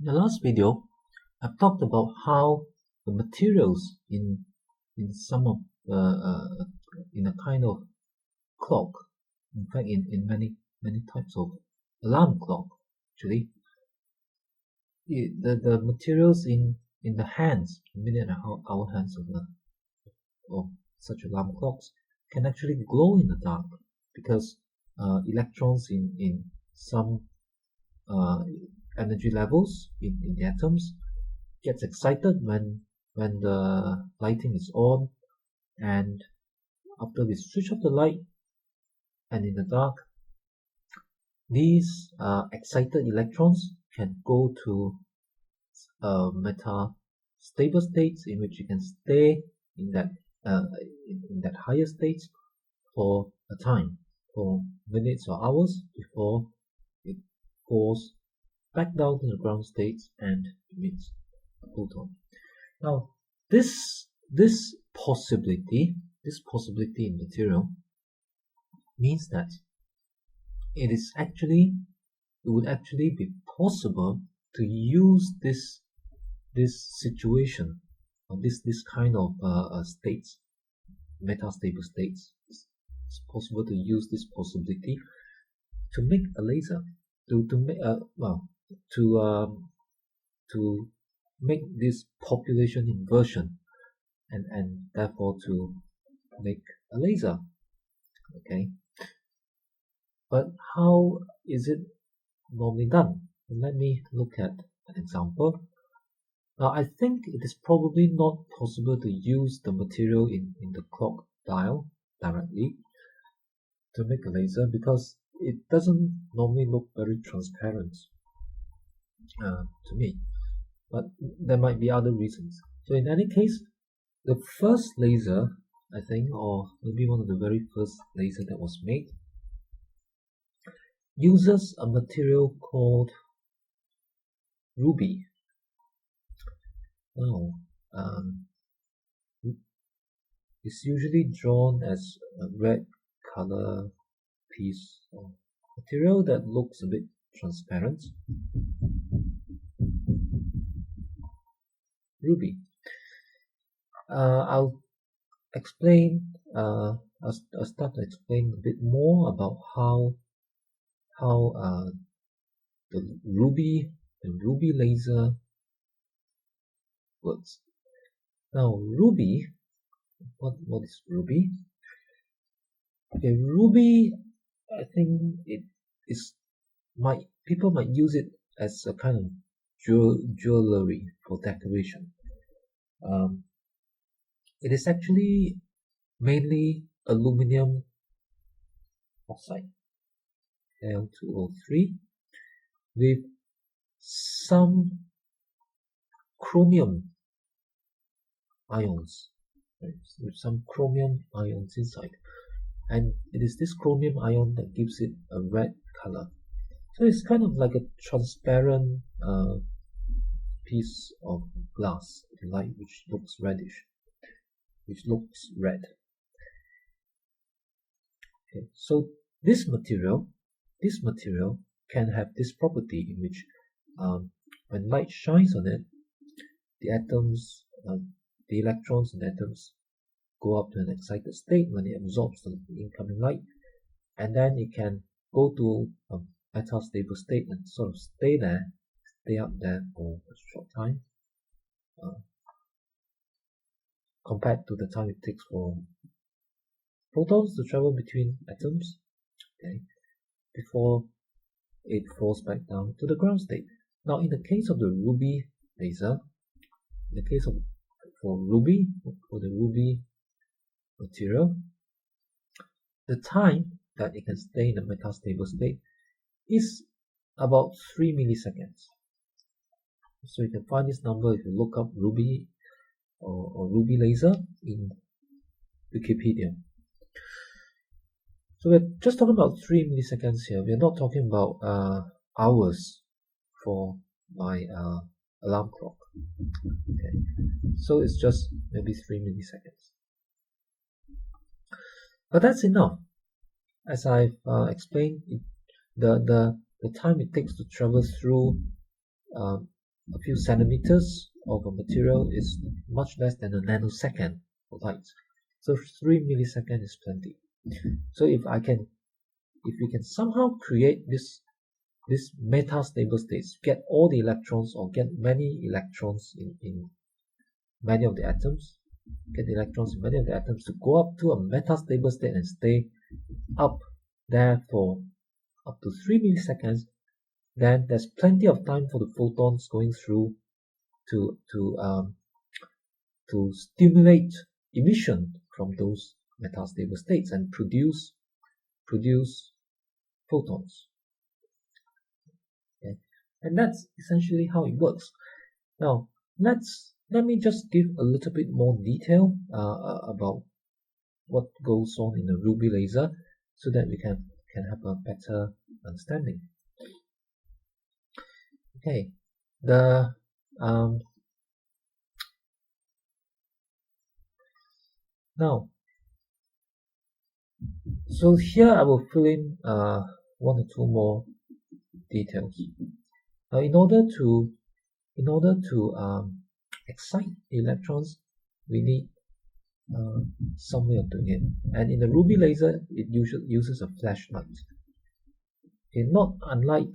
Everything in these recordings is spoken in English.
In the last video, I've talked about how the materials in some of in a kind of clock, in fact, in many types of alarm clock, actually, the materials in the hands, minute and hour hands of such alarm clocks can actually glow in the dark because electrons in some uh, energy levels in the atoms gets excited when the lighting is on, and after we switch off the light and in the dark, these excited electrons can go to metastable states in which you can stay in that uh, in that higher state for a time, for minutes or hours before it goes back down to the ground state and emits a photon. Now, this possibility in material means that it would actually be possible to use this situation or this kind of states, metastable states. It's possible to use this possibility to make a laser, to make to make this population inversion and therefore to make a laser. Okay, but how is it normally done? Let me look at an example. Now, I think it is probably not possible to use the material in the clock dial directly to make a laser because it doesn't normally look very transparent to me. But there might be other reasons. So in any case, the first laser, I think, or maybe one of the very first laser that was made, uses a material called ruby. Now, it's usually drawn as a red color piece of material that looks a bit transparent. Ruby. I'll explain. I'll start to explain a bit more about how the ruby laser works. Now, ruby. What is ruby? Okay, ruby. I think it is people might use it as a kind of jewelry for decoration. It is actually mainly aluminum oxide, Al2O3, with some chromium ions, with some chromium ions inside, and it is this chromium ion that gives it a red color. So it's kind of like a transparent piece of glass, light, which looks reddish, which looks red. Okay, so this material can have this property in which when light shines on it, the atoms, the electrons and atoms go up to an excited state when it absorbs the incoming light, and then it can go to a metastable state and sort of stay up there for a short time, compared to the time it takes for photons to travel between atoms, okay, before it falls back down to the ground state. Now, in the case of the ruby laser, in the case of for the ruby material, the time that it can stay in a metastable state is about 3 milliseconds. So you can find this number if you look up ruby or ruby laser in Wikipedia. So we're just talking about 3 milliseconds here. We're not talking about hours for my alarm clock. Okay, so it's just maybe 3 milliseconds. But that's enough. As I've explained, the time it takes to travel through a few centimeters of a material is much less than a nanosecond for light. So 3 milliseconds is plenty. So if we can somehow create this metastable states, get all the electrons or get many electrons in many of the atoms, get the electrons in many of the atoms to go up to a metastable state and stay up there for up to 3 milliseconds, then there's plenty of time for the photons going through to stimulate emission from those metastable states and produce photons. Okay. And that's essentially how it works. Now let me just give a little bit more detail about what goes on in a ruby laser so that we can have a better understanding. Okay, now, so here I will fill in one or two more details. Now, in order to excite the electrons, we need some way of doing it. And in the ruby laser, it usually uses a flashlight. Okay, not unlike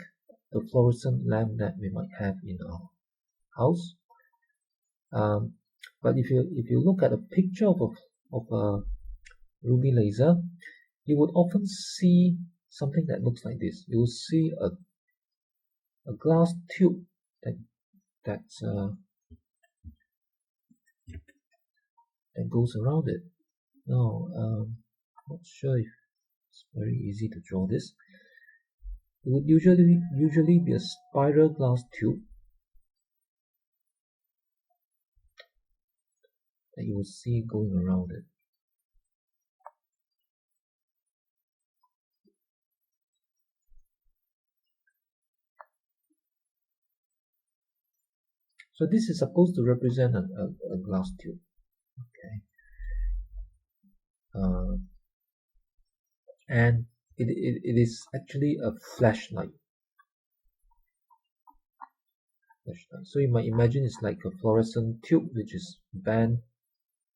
the fluorescent lamp that we might have in our house. But if you look at a picture of a ruby laser, you would often see something that looks like this. You will see a glass tube that goes around it. Now, I'm not sure if it's very easy to draw this. It would usually be a spiral glass tube that you will see going around it. So this is supposed to represent a glass tube. Okay. And it is actually a flashlight. So you might imagine it's like a fluorescent tube which is bent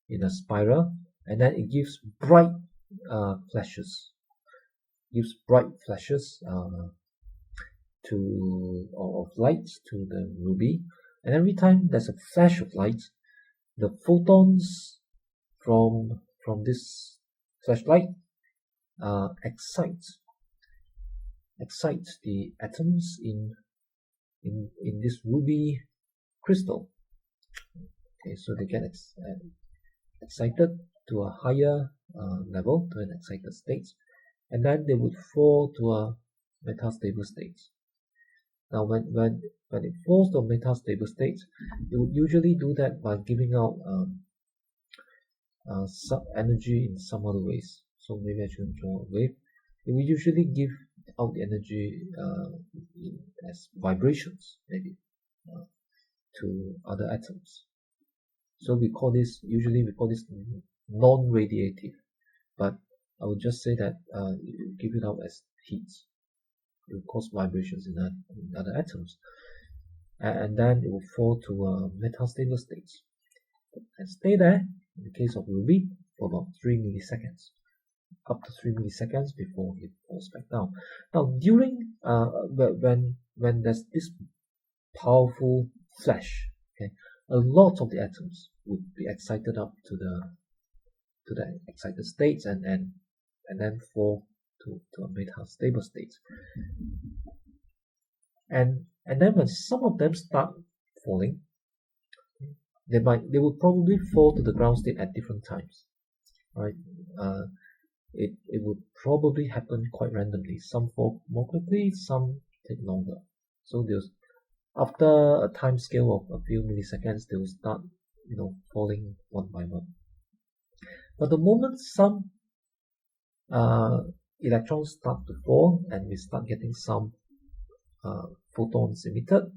in a spiral, and then it gives bright flashes. Gives bright flashes of light to the ruby, and every time there's a flash of light, the photons from this flashlight excites the atoms in this ruby crystal. Okay, so they get excited to a higher level, to an excited state, and then they would fall to a metastable state. Now, when it falls to a metastable state, it would usually do that by giving out some energy in some other ways. So maybe I should draw a wave. It will usually give out the energy as vibrations, maybe to other atoms. So we call this non-radiative, but I would just say that you give it out as heat. It will cause vibrations in other atoms, and then it will fall to a metastable state and stay there, in the case of ruby, for about 3 milliseconds, up to 3 milliseconds before it falls back down. Now, during when there's this powerful flash, okay, a lot of the atoms would be excited up to the excited states and then fall to a metastable state. And then when some of them start falling, they will probably fall to the ground state at different times, right? It would probably happen quite randomly. Some fall more quickly, some take longer. So after a time scale of a few milliseconds, they will start, falling one by one. But the moment some electrons start to fall and we start getting some photons emitted,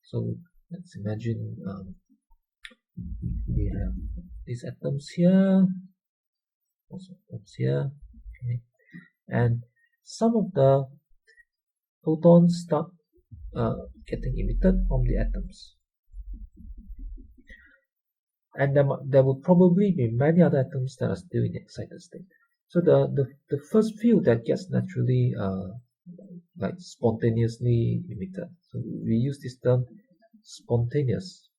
so let's imagine we have these atoms here, also atoms here, okay, and some of the photons start getting emitted from the atoms. And there will probably be many other atoms that are still in the excited state. So the first few that gets naturally like spontaneously emitted. So we use this term spontaneous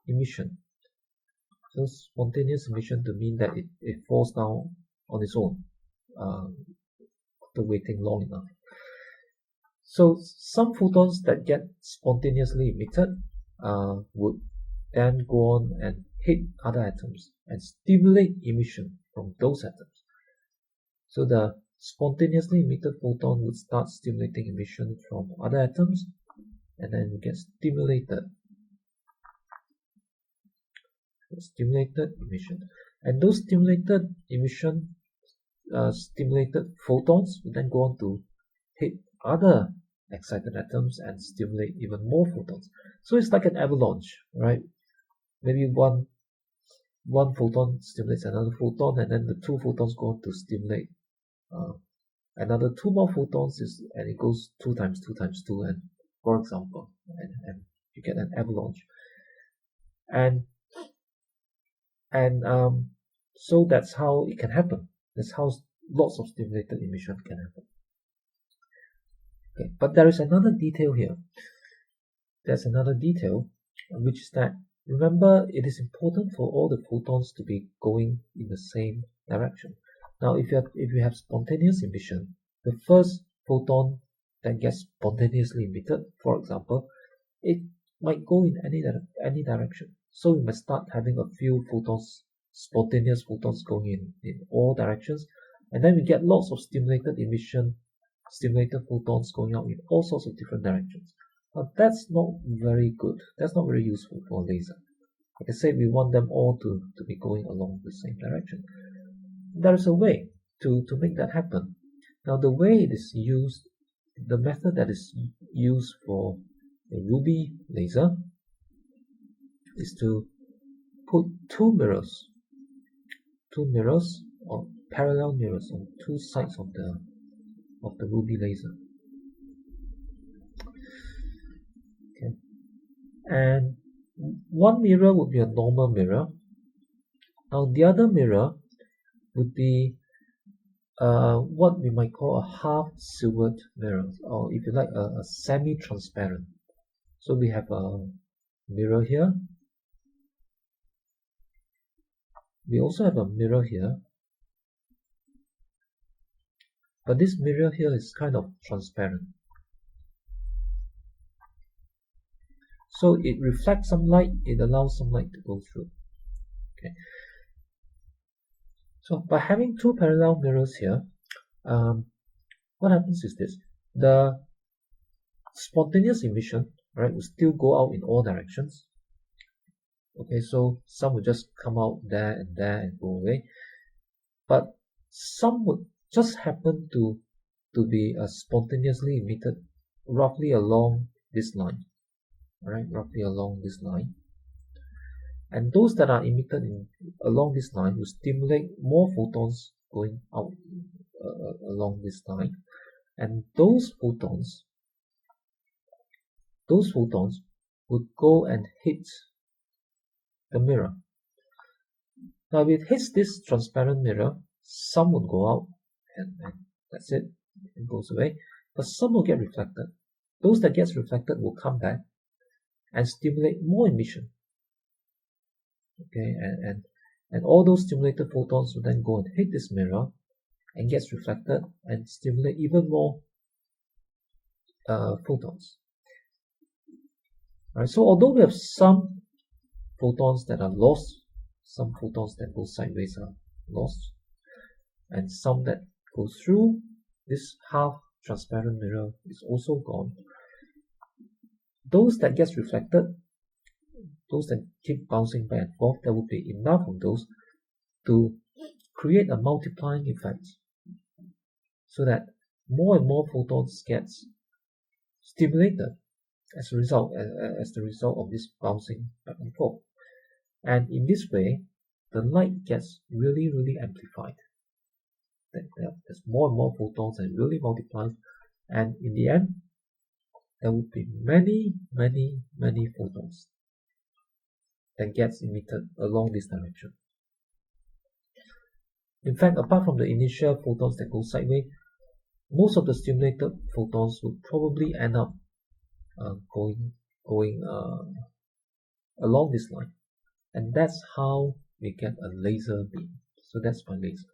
emission. So spontaneous emission to mean that it falls down on its own after waiting long enough. So some photons that get spontaneously emitted would then go on and hit other atoms and stimulate emission from those atoms. So the spontaneously emitted photon would start stimulating emission from other atoms and then get stimulated emission. And those stimulated emission, stimulated photons will then go on to hit other excited atoms and stimulate even more photons. So it's like an avalanche, right? Maybe one photon stimulates another photon, and then the two photons go on to stimulate another two more photons, and it goes 2 times 2 times 2, and for example, and you get an avalanche. And so that's how it can happen. That's how lots of stimulated emission can happen. Okay, but there is another detail here. There's another detail, which is that, remember, it is important for all the photons to be going in the same direction. Now, if you have spontaneous emission, the first photon that gets spontaneously emitted, for example, it might go in any direction. So we might start having a few photons, spontaneous photons going in all directions, and then we get lots of stimulated photons going out in all sorts of different directions. Now that's not very good. That's not very useful for a laser. Like I said, we want them all to be going along the same direction. There is a way to make that happen. Now the way it is used, the method that is used for a ruby laser is to put two mirrors or parallel mirrors on two sides of the ruby laser. Okay, and one mirror would be a normal mirror. Now the other mirror would be what we might call a half silvered mirror, or if you like, a semi-transparent. So we have a mirror here. We also have a mirror here, but this mirror here is kind of transparent. So it reflects some light, it allows some light to go through. Okay. So by having two parallel mirrors here, what happens is this: the spontaneous emission, right, will still go out in all directions. Okay, so some will just come out there and go away, but some would just happen to be spontaneously emitted roughly along this line, right? Roughly along this line. And those that are emitted along this line will stimulate more photons going out along this line, and those photons would go and hit the mirror. Now, if it hits this transparent mirror, some would go out, and that's it. It goes away. But some will get reflected. Those that gets reflected will come back and stimulate more emission. Okay, and all those stimulated photons will then go and hit this mirror and gets reflected and stimulate even more photons. Alright, so although we have some photons that are lost, some photons that go sideways are lost, and some that go through this half transparent mirror is also gone. Those that gets reflected, those that keep bouncing back and forth, there will be enough of those to create a multiplying effect, so that more and more photons gets stimulated as the result of this bouncing back and forth. And in this way, the light gets really, really amplified. there's more and more photons and really multiplies, and in the end there will be many photons that gets emitted along this direction. In fact, apart from the initial photons that go sideways, most of the stimulated photons would probably end up going along this line, and that's how we get a laser beam. So that's my laser.